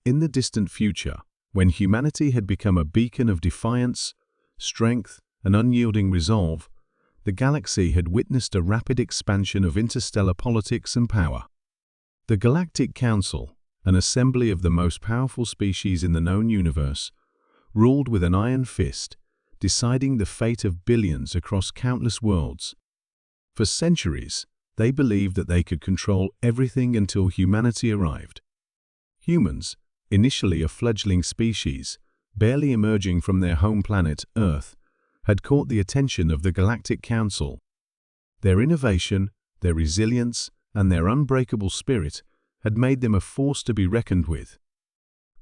In the distant future, when humanity had become a beacon of defiance, strength, and unyielding resolve, the galaxy had witnessed a rapid expansion of interstellar politics and power. The Galactic Council, an assembly of the most powerful species in the known universe, ruled with an iron fist, deciding the fate of billions across countless worlds. For centuries, they believed that they could control everything until humanity arrived. Humans, initially a fledgling species, barely emerging from their home planet, Earth, had caught the attention of the Galactic Council. Their innovation, their resilience, and their unbreakable spirit had made them a force to be reckoned with.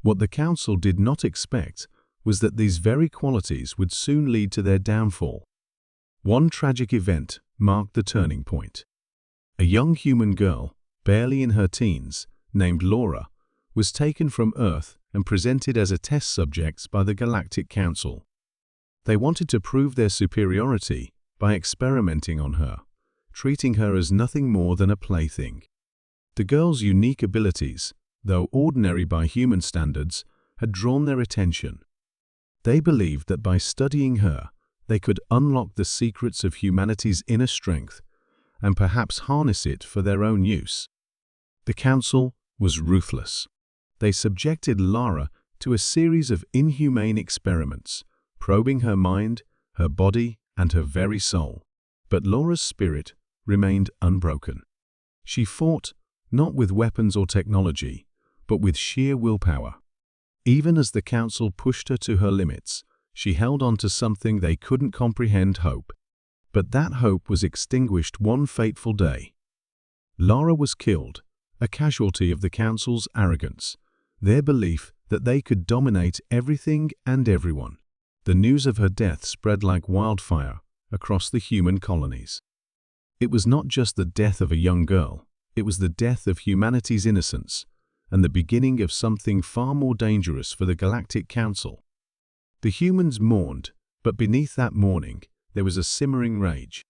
What the Council did not expect was that these very qualities would soon lead to their downfall. One tragic event marked the turning point. A young human girl, barely in her teens, named Laura, was taken from Earth and presented as a test subject by the Galactic Council. They wanted to prove their superiority by experimenting on her, treating her as nothing more than a plaything. The girl's unique abilities, though ordinary by human standards, had drawn their attention. They believed that by studying her, they could unlock the secrets of humanity's inner strength and perhaps harness it for their own use. The Council was ruthless. They subjected Lara to a series of inhumane experiments, probing her mind, her body, and her very soul. But Laura's spirit remained unbroken. She fought, not with weapons or technology, but with sheer willpower. Even as the Council pushed her to her limits, she held on to something they couldn't comprehend: hope. But that hope was extinguished one fateful day. Lara was killed, a casualty of the Council's arrogance, their belief that they could dominate everything and everyone. The news of her death spread like wildfire across the human colonies. It was not just the death of a young girl, it was the death of humanity's innocence, and the beginning of something far more dangerous for the Galactic Council. The humans mourned, but beneath that mourning, there was a simmering rage.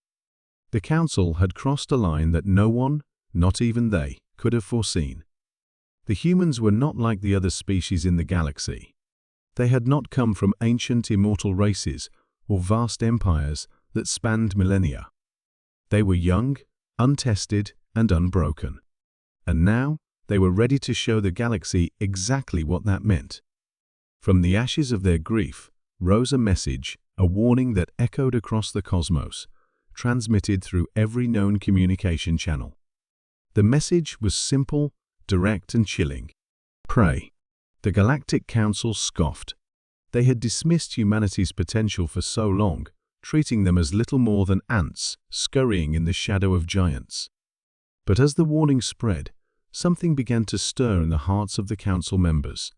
The Council had crossed a line that no one, not even they, could have foreseen. The humans were not like the other species in the galaxy. They had not come from ancient immortal races or vast empires that spanned millennia. They were young, untested, and unbroken. And now, they were ready to show the galaxy exactly what that meant. From the ashes of their grief rose a message, a warning that echoed across the cosmos, transmitted through every known communication channel. The message was simple, direct, and chilling. Pray. The Galactic Council scoffed. They had dismissed humanity's potential for so long, treating them as little more than ants scurrying in the shadow of giants. But as the warning spread, something began to stir in the hearts of the Council members.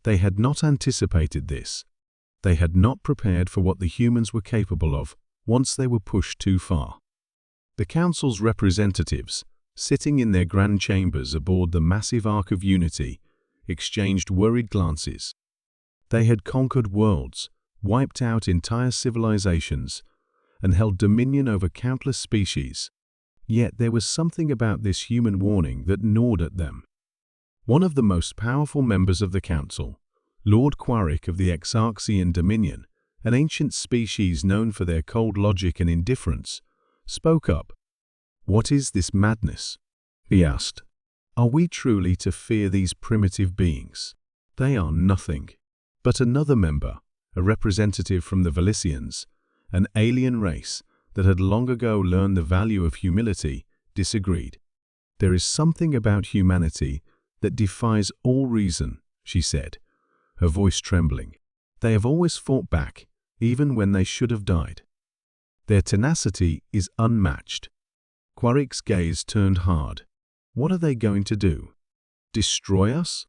They had not anticipated this. They had not prepared for what the humans were capable of once they were pushed too far. The Council's representatives, sitting in their grand chambers aboard the massive Ark of Unity, exchanged worried glances. They had conquered worlds, wiped out entire civilizations, and held dominion over countless species. Yet there was something about this human warning that gnawed at them. One of the most powerful members of the Council, Lord Quarrick of the Exarchean Dominion, an ancient species known for their cold logic and indifference, spoke up. "What is this madness?" he asked. "Are we truly to fear these primitive beings? They are nothing." But another member, a representative from the Velicians, an alien race that had long ago learned the value of humility, disagreed. "There is something about humanity that defies all reason," she said, her voice trembling. "They have always fought back, even when they should have died. Their tenacity is unmatched." Quarrick's gaze turned hard. "What are they going to do? Destroy us?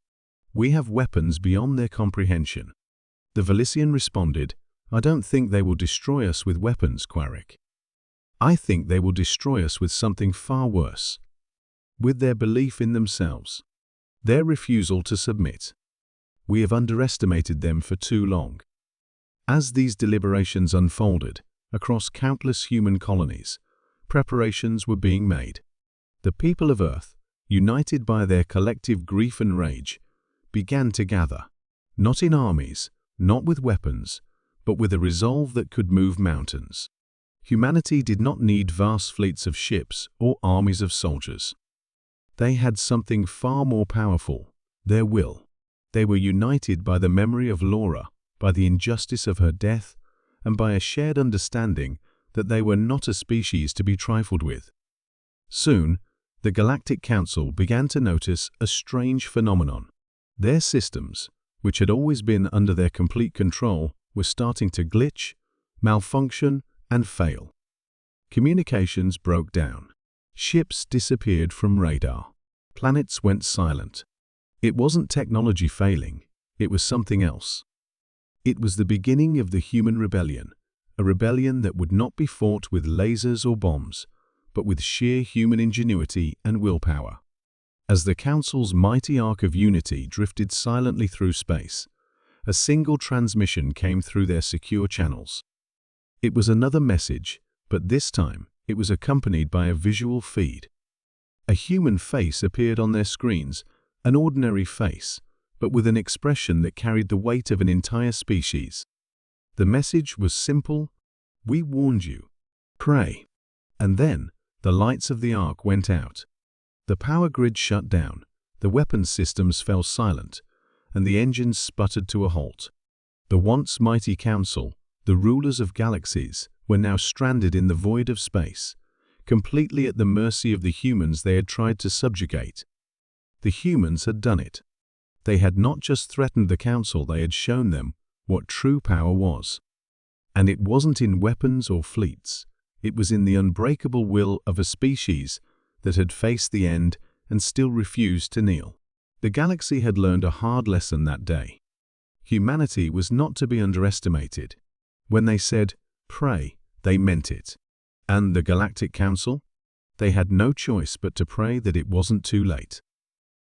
We have weapons beyond their comprehension." The Velician responded, "I don't think they will destroy us with weapons, Quarrick. I think they will destroy us with something far worse. With their belief in themselves. Their refusal to submit. We have underestimated them for too long." As these deliberations unfolded across countless human colonies, preparations were being made. The people of Earth, united by their collective grief and rage, began to gather, not in armies, not with weapons, but with a resolve that could move mountains. Humanity did not need vast fleets of ships or armies of soldiers. They had something far more powerful, their will. They were united by the memory of Laura, by the injustice of her death, and by a shared understanding that they were not a species to be trifled with. Soon, the Galactic Council began to notice a strange phenomenon. Their systems, which had always been under their complete control, were starting to glitch, malfunction, and fail. Communications broke down. Ships disappeared from radar. Planets went silent. It wasn't technology failing, it was something else. It was the beginning of the human rebellion, a rebellion that would not be fought with lasers or bombs, but with sheer human ingenuity and willpower. As the Council's mighty arc of unity drifted silently through space, a single transmission came through their secure channels. It was another message, but this time it was accompanied by a visual feed. A human face appeared on their screens, an ordinary face, but with an expression that carried the weight of an entire species. The message was simple: "We warned you. Pray." And then, the lights of the Ark went out. The power grid shut down, the weapons systems fell silent, and the engines sputtered to a halt. The once mighty Council, the rulers of galaxies, were now stranded in the void of space, completely at the mercy of the humans they had tried to subjugate. The humans had done it. They had not just threatened the Council, they had shown them what true power was. And it wasn't in weapons or fleets, it was in the unbreakable will of a species that had faced the end and still refused to kneel. The galaxy had learned a hard lesson that day. Humanity was not to be underestimated. When they said, "Pray," they meant it. And the Galactic Council? They had no choice but to pray that it wasn't too late.